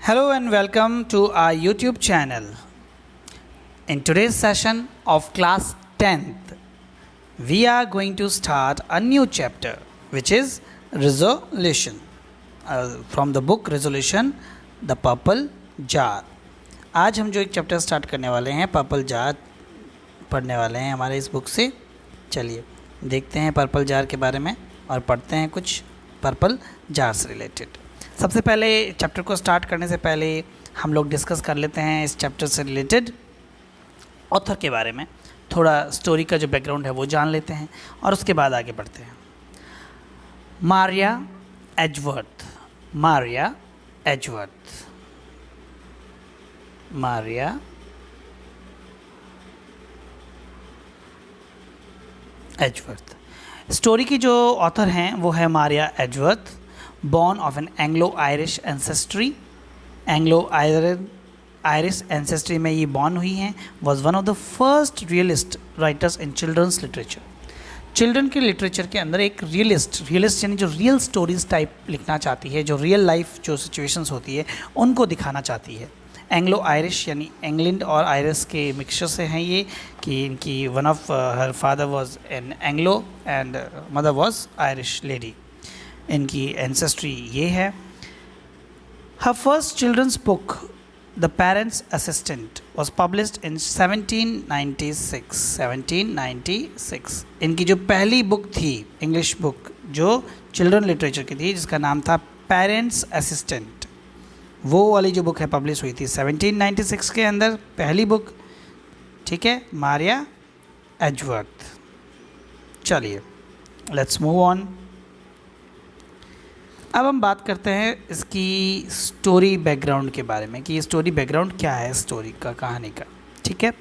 Hello and welcome to our YouTube channel. In today's session of class 10th, we are going to start a new chapter which is resolution from the book Resolution, the Purple Jar. आज हम जो एक chapter start करने वाले हैं purple jar पढ़ने वाले हैं हमारे इस बुक से। चलिए देखते हैं पर्पल जार के बारे में और पढ़ते हैं कुछ पर्पल जार से रिलेटेड। सबसे पहले चैप्टर को स्टार्ट करने से पहले हम लोग डिस्कस कर लेते हैं इस चैप्टर से रिलेटेड ऑथर के बारे में, थोड़ा स्टोरी का जो बैकग्राउंड है वो जान लेते हैं और उसके बाद आगे बढ़ते हैं। Maria Edgeworth, Maria Edgeworth, Maria Edgeworth. Story की जो ऑथर हैं वो है Maria Edgeworth, born of an Anglo-Irish ancestry, Anglo-Irish ancestry में ये born हुई हैं, was one of the first realist writers in children's literature. Children के लिटरेचर के अंदर एक रियलिस्ट यानी जो रियल स्टोरीज टाइप लिखना चाहती है, जो रियल लाइफ जो सिचुएशंस होती है उनको दिखाना चाहती है। एंग्लो आयरिश यानी इंग्लैंड और आयरिश के मिक्सचर से हैं ये, कि इनकी one of her father was an Anglo and mother was Irish lady, इनकी एंसेस्ट्री ये है। Her first children's book the parents assistant was published in 1796। इनकी जो पहली बुक थी इंग्लिश बुक जो चिल्ड्रन लिटरेचर की थी, जिसका नाम था पेरेंट्स असिस्टेंट, वो वाली जो बुक है पब्लिश हुई थी 1796 के अंदर, पहली बुक। ठीक है, मारिया एजवर्थ। चलिए लेट्स मूव ऑन। अब हम बात करते हैं इसकी स्टोरी बैकग्राउंड के बारे में कि ये स्टोरी बैकग्राउंड क्या है स्टोरी का, कहानी का। ठीक है,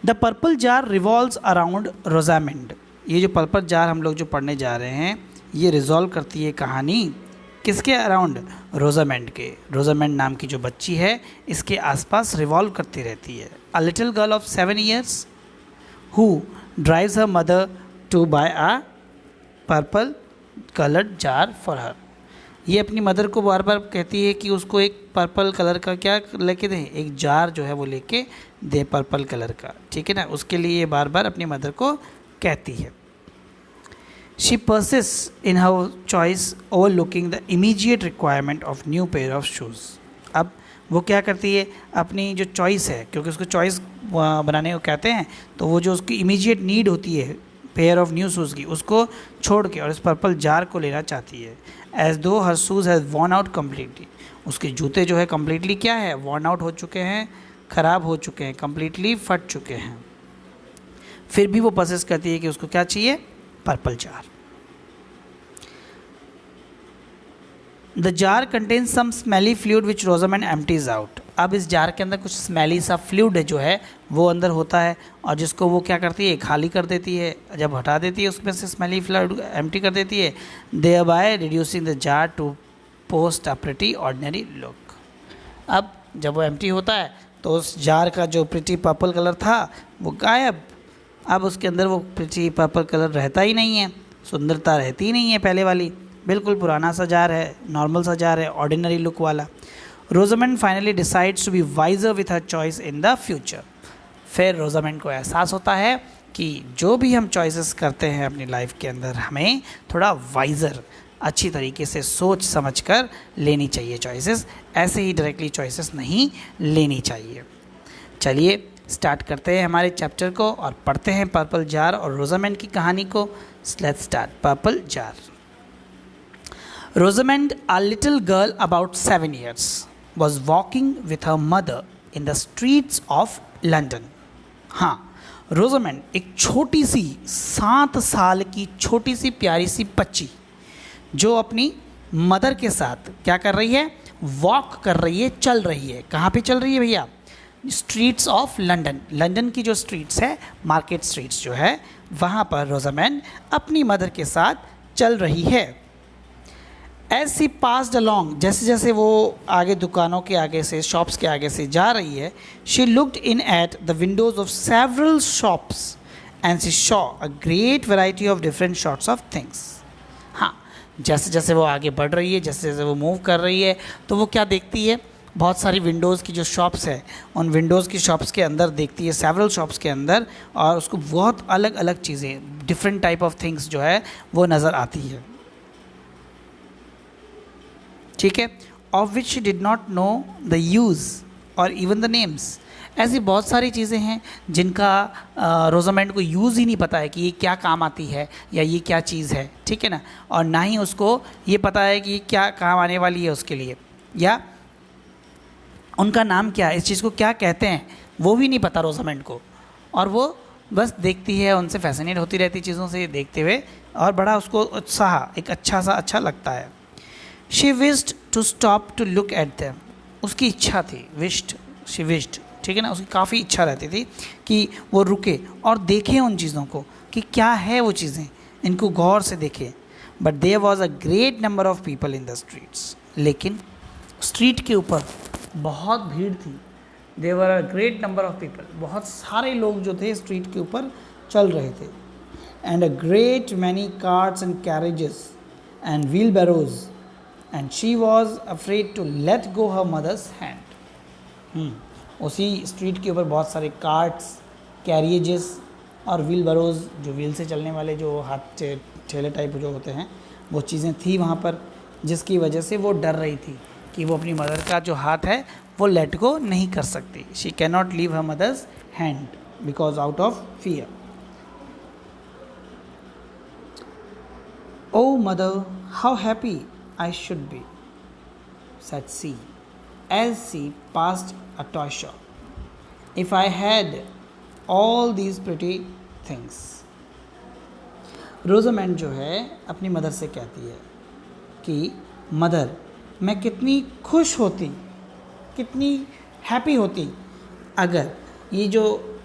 the purple jar revolves around Rosamond. ये जो पर्पल जार हम लोग जो पढ़ने जा रहे हैं ये रिजॉल्व करती है कहानी किसके अराउंड? रोजामेंड के। रोजामेंड नाम की जो बच्ची है इसके आसपास रिवॉल्व करती रहती है। A little girl of 7 years who drives her mother to buy a purple coloured jar for her. ये अपनी मदर को बार बार कहती है कि उसको एक पर्पल कलर का क्या लेके दें, एक जार जो है वो लेके दे पर्पल कलर का। ठीक है ना, उसके लिए ये बार बार अपनी मदर को कहती है। She persist in her choice overlooking the immediate requirement of new pair of shoes. अब वो क्या करती है, अपनी जो चॉइस है, क्योंकि उसको चॉइस बनाने को कहते हैं, तो वो जो उसकी इमीडिएट नीड होती है पेयर ऑफ न्यू शूज़ की, उसको छोड़ के और इस पर्पल जार को लेना चाहती है। एज दो हर shoes has worn out completely. उसके जूते जो है कम्प्लीटली क्या है, वॉर्न आउट हो चुके हैं, ख़राब हो चुके हैं, कम्प्लीटली फट चुके हैं। फिर भी वो परसिस्ट करती है कि उसको क्या चाहिए, purple jar. The jar contains some smelly fluid which Rosamond empties out. अब इस जार के अंदर कुछ स्मेली सा फ्लूइड जो है वो अंदर होता है और जिसको वो क्या करती है, खाली कर देती है। जब हटा देती है उसमें से स्मेली फ्लूइड एम्प्टी कर देती है, thereby reducing the jar to post a pretty ordinary look. अब जब वो एम्प्टी होता है तो उस जार का जो प्रिटी पर्पल कलर था वो गायब। अब उसके अंदर वो प्रिटी पर्पल कलर रहता ही नहीं है, सुंदरता रहती ही नहीं है पहले वाली, बिल्कुल पुराना सा जार है, नॉर्मल सा जार है, ऑर्डिनरी लुक वाला। Rosamond finally decides to be wiser with her choice in the future. फिर रोजामेंड को एहसास होता है कि जो भी हम चॉइसेस करते हैं अपनी लाइफ के अंदर हमें थोड़ा वाइजर, अच्छी तरीके से सोच समझ कर लेनी चाहिए चॉइसेस, ऐसे ही डायरेक्टली चॉइसेस नहीं लेनी चाहिए। चलिए स्टार्ट करते हैं हमारे चैप्टर को और पढ़ते हैं पर्पल जार और रोजामेंड की कहानी को। Let's start. Purple jar. Rosamond, a little girl about 7 years, was walking with her mother in the streets of London. हाँ, रोजामेंड एक छोटी सी 7 साल की छोटी सी प्यारी सी बच्ची जो अपनी मदर के साथ क्या कर रही है, वॉक कर रही है, चल रही है। कहाँ पे चल रही है भैया? Streets of London. लंदन की जो स्ट्रीट्स है, मार्केट स्ट्रीट्स जो है, वहाँ पर रोजामेंड अपनी मदर के साथ चल रही है। एज सी पास्ड अलॉन्ग, जैसे जैसे वो आगे दुकानों के आगे से, शॉप्स के आगे से जा रही है, she looked in at the windows of several shops and she saw a great variety of different sorts of things. हाँ, जैसे जैसे वो आगे बढ़ रही है, जैसे जैसे वो मूव कर रही है, तो वो क्या देखती है बहुत सारी विंडोज़ की जो शॉप्स है उन विंडोज़ की शॉप्स के अंदर देखती है, सेवरल शॉप्स के अंदर, और उसको बहुत अलग अलग चीज़ें, डिफरेंट टाइप ऑफ थिंग्स जो है वो नज़र आती है, ठीक है, of which she did not know the use और इवन द नेम्स। ऐसी बहुत सारी चीज़ें हैं जिनका रोज़ामेंड को यूज़ ही नहीं पता है कि ये क्या काम आती है या ये क्या चीज़ है, ठीक है ना, और ना ही उसको ये पता है कि क्या काम आने वाली है उसके लिए, या उनका नाम क्या है, इस चीज़ को क्या कहते हैं वो भी नहीं पता रोज़ामेंड को, और वो बस देखती है, उनसे फैसिनेट होती रहती चीज़ों से देखते हुए, और बड़ा उसको उत्साह, एक अच्छा लगता है। She wished to stop to look at them, उसकी इच्छा थी, शी विश्ड, ठीक है ना, उसकी काफ़ी इच्छा रहती थी कि वो रुके और देखें उन चीज़ों को कि क्या है वो चीज़ें, इनको गौर से देखें। But there was a great number of people in the streets, लेकिन स्ट्रीट के ऊपर बहुत भीड़ थी। There were a great number of people, बहुत सारे लोग जो थे स्ट्रीट के ऊपर चल रहे थे। And a great many carts and carriages and wheelbarrows, and she was afraid to let go her mother's hand. उसी स्ट्रीट के ऊपर बहुत सारे कार्ट्स, कैरियजेस और व्हील बैरोज, जो व्हील से चलने वाले जो हाथ ठेले टाइप जो होते हैं, वो चीज़ें थी वहाँ पर, जिसकी वजह से वो डर रही थी कि वो अपनी मदर का जो हाथ है वो लेट गो नहीं कर सकती। She can not leave her mother's hand because out of fear. O mother, how happy I should be, said she, as she passed a toy shop, if I had all these pretty things. रोज़ामेंड जो है अपनी mother से कहती है कि mother, मैं कितनी खुश होती, कितनी हैप्पी होती अगर ये जो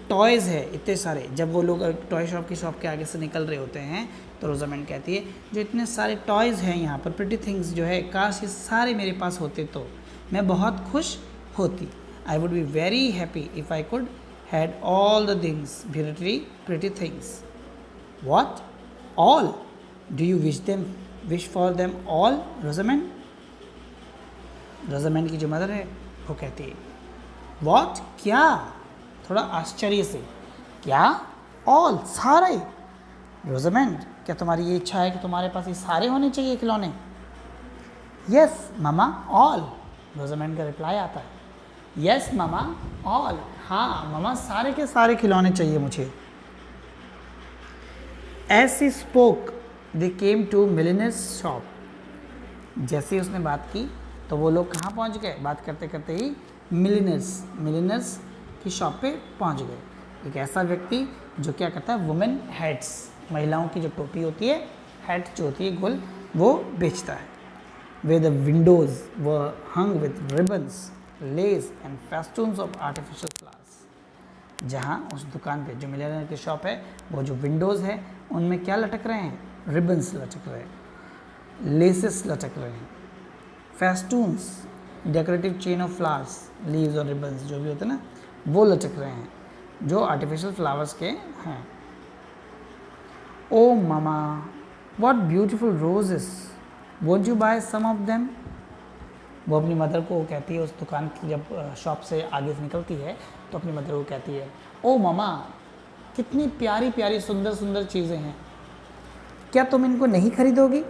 टॉयज़ है इतने सारे, जब वो लोग टॉय शॉप की शॉप के आगे से निकल रहे होते हैं तो रोज़ामेंड कहती है जो इतने सारे टॉयज़ हैं यहाँ पर, प्रिटी थिंग्स जो है, काश ये सारे मेरे पास होते तो मैं बहुत खुश होती। I would be very happy if I could had all the things, pretty things. What all, do you wish for them all Rosamond? Rosamond की जो मदर है वो कहती है वॉट, क्या, थोड़ा आश्चर्य से, क्या, ऑल, सारे? रोज़ामेंड, क्या तुम्हारी ये इच्छा है कि तुम्हारे पास ये सारे होने चाहिए खिलौने? यस मामा, ऑल, रोज़ामेंड का रिप्लाई आता है, यस मामा, ऑल, हाँ मामा, सारे के सारे खिलौने चाहिए मुझे। As she spoke they came to milliner's shop, जैसे ही उसने बात की तो वो लोग कहाँ पहुँच गए, बात करते करते ही मिलिनर्स की शॉप पे पहुँच गए। एक ऐसा व्यक्ति जो क्या करता है, वुमेन हेड्स, महिलाओं की जो टोपी होती है, हेड जो होती है गोल, वो बेचता है। वे the windows were hung with ribbons, lace and festoons of artificial flowers, जहाँ उस दुकान पे जो मिलियनर की शॉप है, वो जो विंडोज़ है उनमें क्या लटक रहे हैं, रिबन्स लटक रहे हैं, लेसेस लटक रहे हैं, festoons, decorative chain of flowers, leaves और रिबन्स जो भी होते हैं ना, वो लटक रहे हैं जो आर्टिफिशियल फ्लावर्स के हैं। Oh mama, what beautiful roses, won't you buy some of them? वो अपनी मदर को कहती है, उस दुकान की जब शॉप से आगे से निकलती है तो अपनी मदर को कहती है, ओ मामा, कितनी प्यारी प्यारी सुंदर सुंदर चीज़ें हैं, क्या तुम इनको नहीं खरीदोगी?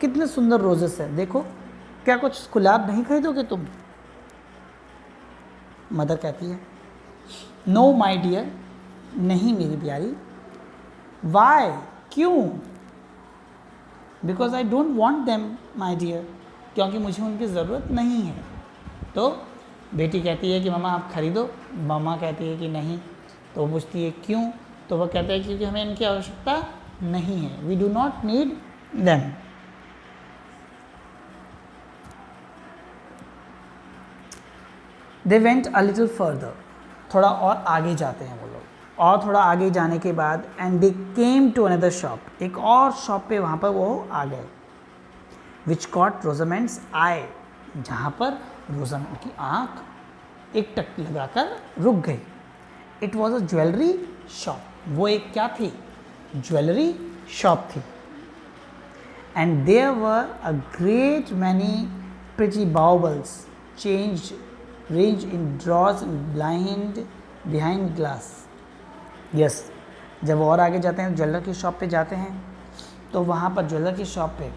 कितने सुंदर रोजेस हैं, देखो, क्या कुछ गुलाब नहीं खरीदोगे तुम? मदर कहती है, नो माई डियर, नहीं मेरी प्यारी। वाई, क्यों? Because I don't want them my dear, क्योंकि मुझे उनकी ज़रूरत नहीं है। तो बेटी कहती है कि मामा आप खरीदो, मामा कहती है कि नहीं, तो वो पूछती है क्यों, तो वो कहता है क्योंकि हमें इनकी आवश्यकता नहीं है, we do not need them. They went a little further, थोड़ा और आगे जाते हैं वो लोग, और थोड़ा आगे जाने के बाद and they came to another shop, एक और शॉप पे वहाँ पर वो आ गए, विच कॉट रोज़ामेंड्स आई, जहाँ पर रोज़ामेंड की आँख एक टक लगाकर रुक गई। It was a jewellery shop, वो एक क्या थी, ज्वेलरी शॉप थी। And there were a great many pretty baubles changed range in drawers blind behind glass. Yes, जब और आगे जाते हैं ज्वेलर की शॉप पे जाते हैं तो वहाँ पर ज्वेलर की शॉप पे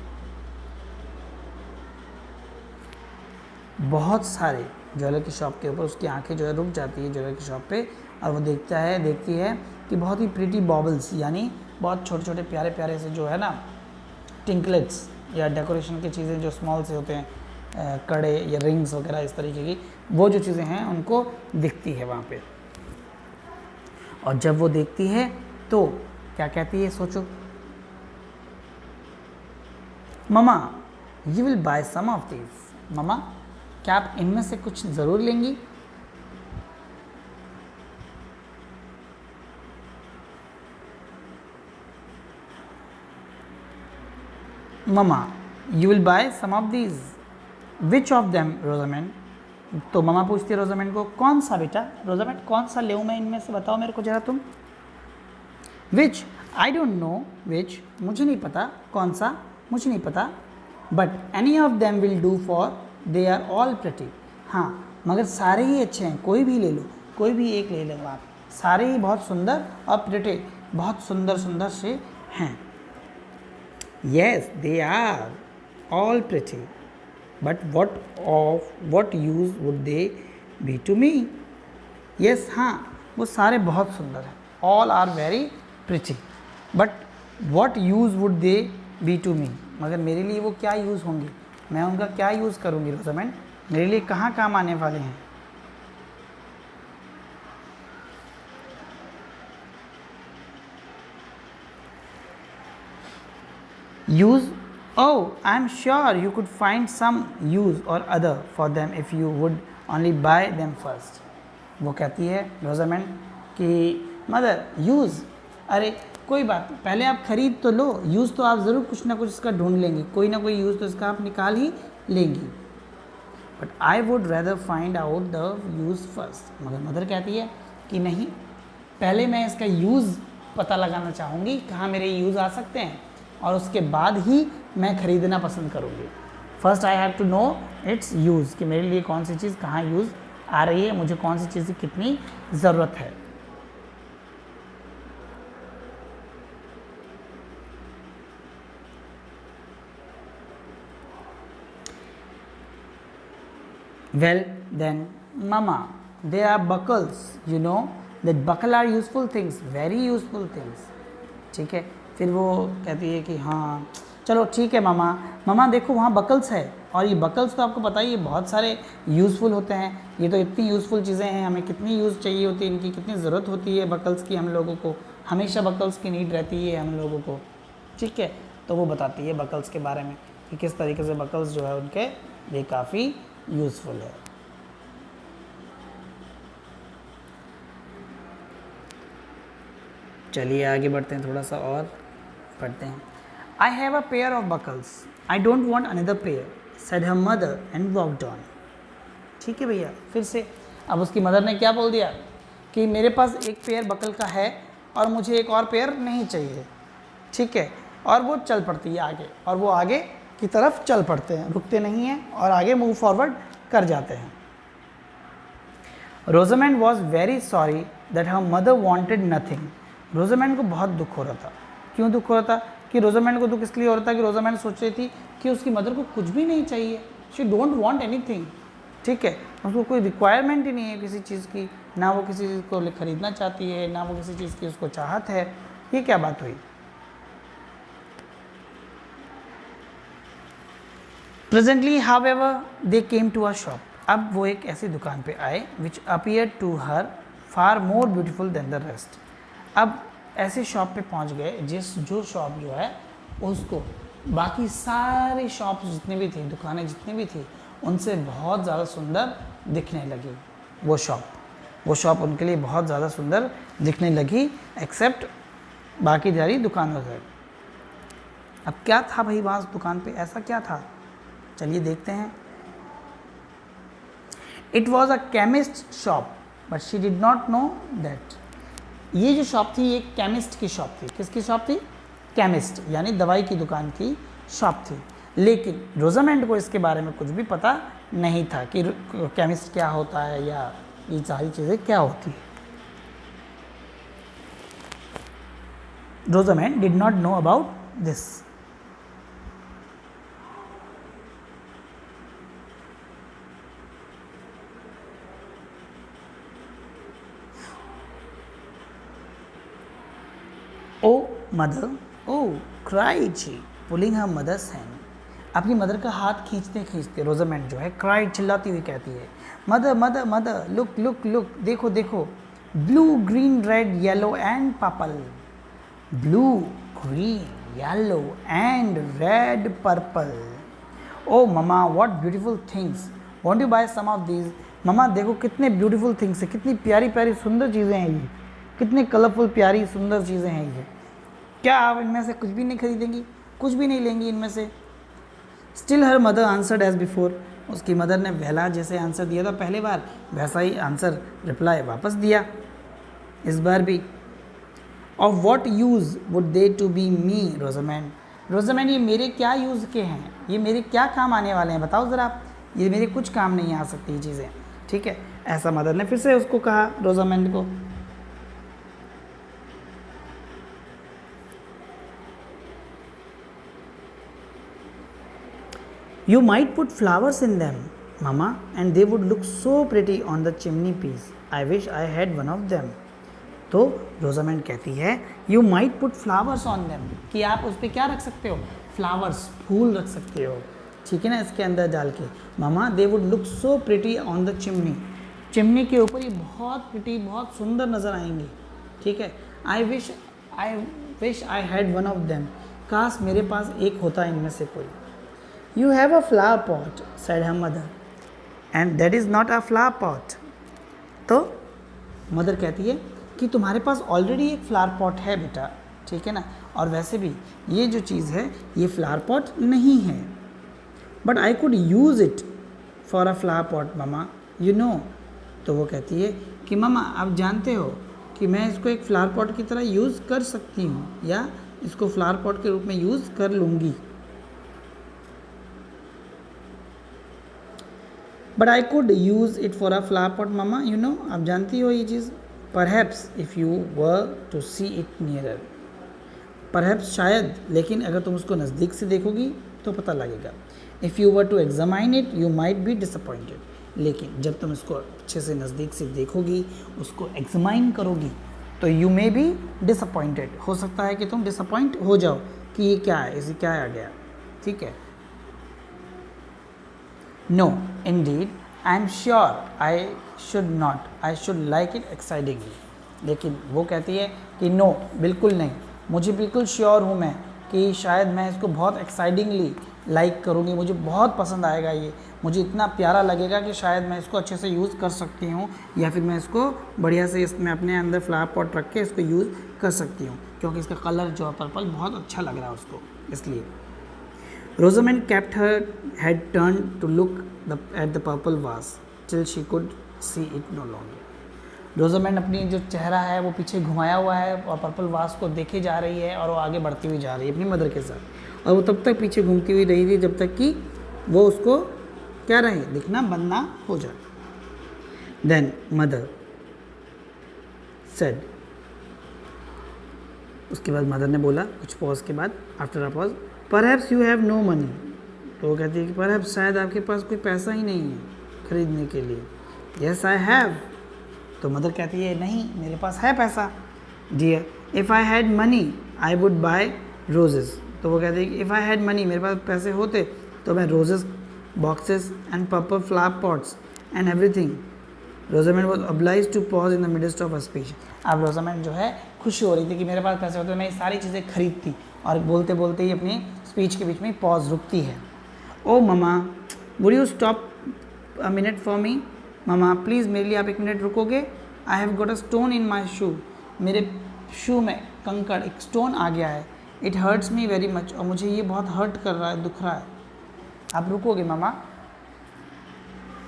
बहुत सारे ज्वेलर की शॉप के ऊपर उसकी आंखें जो है रुक जाती है ज्वेलर की शॉप पे, और वो देखती है कि बहुत ही प्रीटी बॉबल्स, यानी बहुत छोटे छोटे प्यारे प्यारे से जो है ना टिंकलेट्स या डेकोरेशन की चीज़ें जो स्मॉल से होते हैं, कड़े या रिंग्स वगैरह इस तरीके की, वो जो चीज़ें हैं उनको दिखती है वहाँ पे। और जब वो देखती है तो क्या कहती है, सोचो। Mama you will buy some of these. Mama क्या आप इनमें से कुछ ज़रूर लेंगी। Mama you will buy some of these, which of them Rosamond. तो ममा पूछती है रोजामेंड को, कौन सा बेटा, रोजामेंड कौन सा लेऊँ मैं इनमें से, बताओ मेरे को जरा तुम। विच, आई डोंट नो विच, मुझे नहीं पता कौन सा, मुझे नहीं पता। But any of them will do for they are all pretty. हाँ मगर सारे ही अच्छे हैं, कोई भी ले लो, कोई भी एक ले लो आप, सारे ही बहुत सुंदर और प्रिटी, बहुत सुंदर सुंदर से हैं। Yes they are all pretty, but what use would they be to me। yes, हाँ वो सारे बहुत सुंदर हैं, all are very pretty, but what use would they be to me, मगर मेरे लिए वो क्या यूज़ होंगी, मैं उनका क्या यूज़ करूँगी रोजामेंड, मेरे लिए कहाँ काम आने वाले हैं। use, oh I am sure you could find some use or other for them if you would only buy them first। वो कहती है रोजामेंड कि मदर यूज़, अरे कोई बात नहीं, पहले आप ख़रीद तो लो, यूज़ तो आप ज़रूर कुछ ना कुछ इसका ढूंढ लेंगी, कोई ना कोई यूज़ तो इसका आप निकाल ही लेंगी। But I would rather find out the use first, मगर मदर कहती है कि नहीं, पहले मैं इसका यूज़ पता लगाना चाहूँगी, कहाँ मेरे यूज़ आ सकते हैं, और उसके बाद ही मैं ख़रीदना पसंद करूँगी। First I have to know its use, कि मेरे लिए कौन सी चीज़ कहाँ यूज़ आ रही है, मुझे कौन सी चीज़ की कितनी ज़रूरत है। Well then mama, there are buckles, you know that buckle are useful things, very useful things। ठीक है, फिर वो कहती है कि हाँ चलो ठीक है मामा, मामा देखो वहाँ बकल्स है, और ये बकल्स तो आपको पता ही है बहुत सारे यूज़फुल होते हैं, ये तो इतनी यूज़फुल चीज़ें हैं, हमें कितनी यूज़ चाहिए होती है इनकी, कितनी ज़रूरत होती है बकल्स की, हम लोगों को हमेशा बकल्स की नीड रहती है हम लोगों को। ठीक है, तो वो बताती है बकल्स के बारे में कि किस तरीके से बकल्स जो है उनके लिए काफ़ी यूज़फुल है। चलिए आगे बढ़ते हैं, थोड़ा सा और पढ़ते हैं। I have a pair of buckles, I don't want another pair, said her mother and walked on। ठीक है भैया, फिर से अब उसकी मदर ने क्या बोल दिया कि मेरे पास एक पेयर बकल का है और मुझे एक और पेयर नहीं चाहिए। ठीक है, और वो चल पड़ती है आगे, और वो आगे की तरफ चल पड़ते हैं, रुकते नहीं हैं और आगे मूव फॉरवर्ड कर जाते हैं। Rosamond was very sorry that her mother wanted nothing. Rosamond को बहुत दुख हो रहा था। क्यों दुख हो रहा था? कि रोजामेंड को दुख इसलिए हो रहा था कि रोजामेंड सोच रही थी कि उसकी मदर को कुछ भी नहीं चाहिए, शी डोंट वांट एनीथिंग। ठीक है, उसको कोई रिक्वायरमेंट ही नहीं है किसी चीज़ की, ना वो किसी चीज़ को खरीदना चाहती है, ना वो किसी चीज़ की उसको चाहत है। ये क्या बात हुई? Presently however they came to a shop. अब वो एक ऐसी दुकान पे आए which appear to her far more beautiful than the rest. अब ऐसे शॉप पे पहुंच गए जो शॉप जो है उसको बाकी सारी शॉप जितनी भी थी, दुकानें जितनी भी थी, उनसे बहुत ज़्यादा सुंदर दिखने लगी। वो शॉप उनके लिए बहुत ज़्यादा सुंदर दिखने लगी, एक्सेप्ट बाकी सारी दुकानों से। अब क्या था भाई वहाँ उस दुकान पे, ऐसा क्या था? चलिए देखते हैं। It was a chemist shop but she did not know that. ये जो शॉप थी ये केमिस्ट की शॉप थी। किसकी शॉप थी? केमिस्ट, यानी दवाई की दुकान की शॉप थी। लेकिन रोजामेंड को इसके बारे में कुछ भी पता नहीं था कि केमिस्ट क्या होता है या ये सारी चीज़ें क्या होती है। Rosamond did not know about this. Oh mother, oh cried she pulling her mother's hand. अपनी मदर का हाथ खींचते खींचते रोजामेंड जो है क्राइड चिल्लाती हुई कहती है, mother mother mother look look look, देखो देखो, blue green red yellow and purple, blue green yellow and red purple. O mama what beautiful things, won't you buy some of these. Mama देखो कितने beautiful things है, कितनी प्यारी प्यारी सुंदर चीज़ें हैं ये, कितने कलरफुल प्यारी सुंदर चीज़ें हैं ये, क्या आप इनमें से कुछ भी नहीं खरीदेंगी, कुछ भी नहीं लेंगी इनमें से। Still her mother answered as before. उसकी मदर ने पहला जैसे आंसर दिया था पहली बार, वैसा ही आंसर रिप्लाई वापस दिया इस बार भी। Of what use would they to be me Rosamond. Rosamond ये मेरे क्या यूज़ के हैं, ये मेरे क्या काम आने वाले हैं, बताओ ज़रा आप, ये मेरे कुछ काम नहीं आ सकती ये चीज़ें, ठीक है। ऐसा मदर ने फिर से उसको कहा रोजामेंड को। You might put flowers in them, Mama, and they would look so pretty on the chimney piece. I wish I had one of them. तो रोजामेंड कहती है You might put flowers on them, कि आप उस पर क्या रख सकते हो, फ्लावर्स, फूल रख सकते हो, ठीक है ना, इसके अंदर डाल के। मामा they would look so pretty on the chimney, chimney के ऊपर ये बहुत प्रिटी, बहुत सुंदर नज़र आएंगी, ठीक है। I wish I had one of them, काश मेरे पास एक होता इनमें से कोई। You have a flower pot, said her mother, and that is not a flower pot. तो मदर कहती है कि तुम्हारे पास ऑलरेडी एक फ्लावर पॉट है बेटा, ठीक है ना, और वैसे भी ये जो चीज़ है ये फ्लावर पॉट नहीं है। But I could use it for a flower pot mama, you no. तो वो कहती है कि मामा आप जानते हो कि मैं इसको एक फ्लावर पॉट की तरह यूज़ कर सकती हूँ, या इसको फ्लावर पॉट के रूप में यूज़ कर लूँगी। But I could use it for a flower pot mama, you know, आप जानती हो ये चीज़। Perhaps if you were to see it nearer, perhaps शायद, लेकिन अगर तुम उसको नज़दीक से देखोगी तो पता लगेगा। If you were to examine it you might be disappointed, लेकिन जब तुम इसको अच्छे से नज़दीक से देखोगी, उसको एग्जामाइन करोगी, तो यू मे बी डिसअपॉइंटेड, हो सकता है कि तुम डिसअपॉइंट हो जाओ कि ये क्या है, इसे क्या आ गया, ठीक है। No, indeed, I am sure I should not. I should like it excitingly. लेकिन वो कहती है कि नो, बिल्कुल नहीं, मुझे बिल्कुल श्योर हूँ मैं कि शायद मैं इसको बहुत एक्साइटिंगली लाइक करूँगी, मुझे बहुत पसंद आएगा ये, मुझे इतना प्यारा लगेगा कि शायद मैं इसको अच्छे से यूज़ कर सकती हूँ, या फिर मैं इसको बढ़िया से इसमें अपने अंदर फ्लावर पॉट रख के इसको यूज़ कर सकती हूँ, क्योंकि इसका कलर जो है पर्पल बहुत अच्छा लग रहा है उसको, इसलिए। Rosamond kept her head turned to look at the purple vase till she could see it no longer. रोजामेंड अपनी जो चेहरा है वो पीछे घुमाया हुआ है और पर्पल वास को देखे जा रही है, और वो आगे बढ़ती हुई जा रही है अपनी मदर के साथ, और वो तब तक पीछे घूमती हुई रही थी जब तक कि वो उसको क्या रहे, दिखना बंद ना हो जाए। देन मदर सेड, उसके बाद मदर ने बोला कुछ पॉज के बाद, after a pause, perhaps you have no money. तो वो कहती है कि परहैप्स शायद आपके पास कोई पैसा ही नहीं है खरीदने के लिए। Yes I have. तो मदर कहती है नहीं, मेरे पास है पैसा। Dear, if I had money I would buy roses. तो वो कहती है कि इफ़ आई हैड मनी, मेरे पास पैसे होते तो मैं roses boxes and purple flower pots and everything. Rosamond was obliged to pause in the midst of a speech. अब रोजामेंड जो है खुशी हो रही थी कि मेरे पास पैसे होते तो मैं ये सारी चीज़ें खरीदती, और बोलते बोलते ही अपनी स्पीच के बीच में पॉज रुकती है। Oh mama, would you stop a minute for me. Mama please मेरे लिए आप एक मिनट रुकोगे। I have got a stone in my shoe, मेरे शू में कंकड़, एक स्टोन आ गया है। It hurts me very much, और मुझे ये बहुत हर्ट कर रहा है, दुख रहा है। आप रुकोगे mama.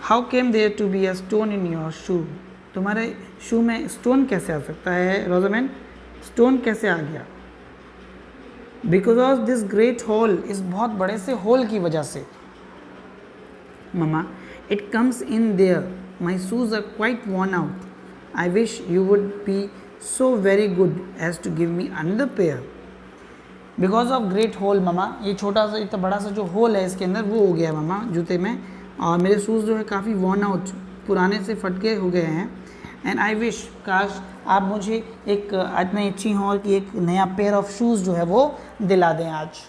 How came there to be a stone in your shoe, तुम्हारे शू में स्टोन कैसे आ सकता है रोजामेंड, स्टोन कैसे आ गया। Because of this great hole, इस बहुत बड़े से होल की वजह से। Mama, it comes in there, my shoes are quite worn out. I wish you would be so very good as to give me another pair. Because of great hole mama, ये छोटा सा इतना बड़ा सा जो होल है इसके अंदर वो हो गया ममा जूते में, और मेरे शूज़ जो है काफ़ी worn out, पुराने से फटके हो गए हैं। एंड आई विश, काश आप मुझे एक आज मैं इच्छी हूँ कि एक नया पेयर ऑफ शूज़ जो है वो दिला दें आज।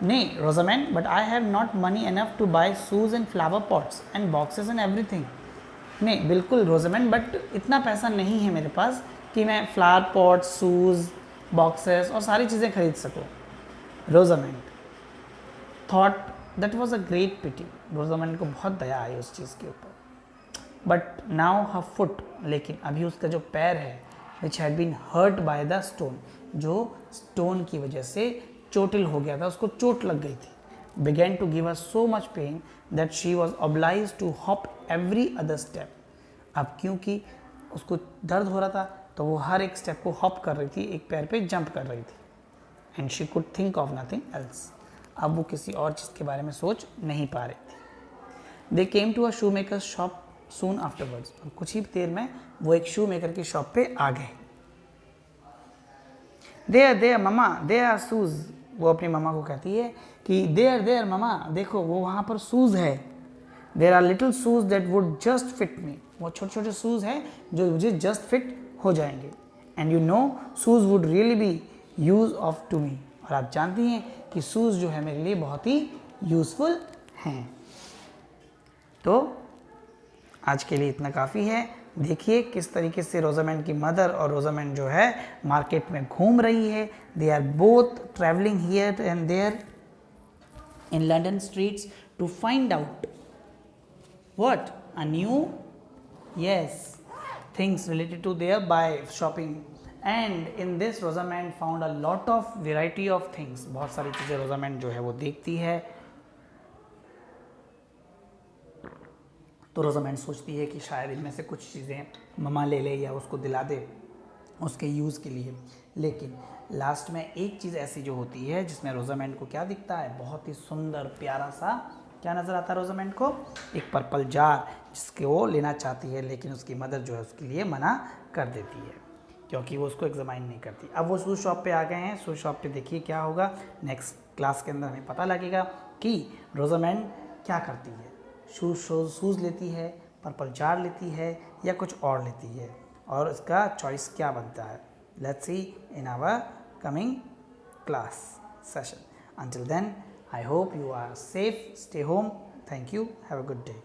नहीं Rosamond, but I have not money enough to buy shoes and flower pots and boxes and everything. नहीं बिल्कुल रोजामेंड, बट इतना पैसा नहीं है मेरे पास कि मैं फ्लावर पॉट्स, शूज़, बॉक्सेस और सारी चीज़ें खरीद सकूँ। Rosamond thought that was a great pity. Rosamond को बहुत दया आई उस चीज़ के ऊपर। बट नाउ हर फुट, लेकिन अभी उसका जो पैर है, which had been hurt by the stone, जो स्टोन की वजह से चोटिल हो गया था, उसको चोट लग गई थी, began to give her so much pain that she was obliged to hop every other step. अब क्योंकि उसको दर्द हो रहा था तो वो हर एक स्टेप को हॉप कर रही थी, एक पैर पे जंप कर रही थी। And she could think of nothing else, अब वो किसी और चीज़ के बारे में सोच नहीं पा रही थी। They came to a shoe maker shop soon afterwards, कुछ ही देर में वो एक शू मेकर की शॉप पे आ गए। There mama, there are shoes, वो अपनी ममा को कहती है कि देयर ममा, देखो वो वहाँ पर शूज़ है। There are little shoes that would just fit me, वो छोटे छोटे शूज़ हैं जो मुझे जस्ट फिट हो जाएंगे। And you know shoes would really be use of to me, और आप जानती हैं कि शूज़ जो है मेरे लिए बहुत ही यूज़फुल हैं। तो आज के लिए इतना काफ़ी है। देखिए किस तरीके से रोजामेंड की मदर और रोजामेंड जो है मार्केट में घूम रही है। They are both travelling here and there in London streets to find out what a new things related to their by shopping. And in this Rosamond found a lot of variety of things, बहुत सारी चीज़ें रोजामेंड जो है वो देखती है। तो रोजामेंड सोचती है कि शायद इनमें से कुछ चीज़ें ममा ले ले या उसको दिला दे उसके यूज़ के लिए। लेकिन लास्ट में एक चीज़ ऐसी जो होती है जिसमें रोजामेंड को क्या दिखता है, बहुत ही सुंदर प्यारा सा क्या नज़र आता है रोजामेंड को, एक पर्पल जार जिसके वो लेना चाहती है, लेकिन उसकी मदर जो है उसके लिए मना कर देती है क्योंकि वो उसको एग्जामाइन नहीं करती। अब वो शूज़ शॉप पे आ गए हैं। शूज़ शॉप पे देखिए क्या होगा, नेक्स्ट क्लास के अंदर हमें पता लगेगा कि रोजामेंड क्या करती है। शूज़ लेती है, पर्पल जार लेती है या कुछ और लेती है, और इसका चॉइस क्या बनता है। Let's see in our coming class session. Until then, I hope you are safe, stay home. Thank you, have a good day.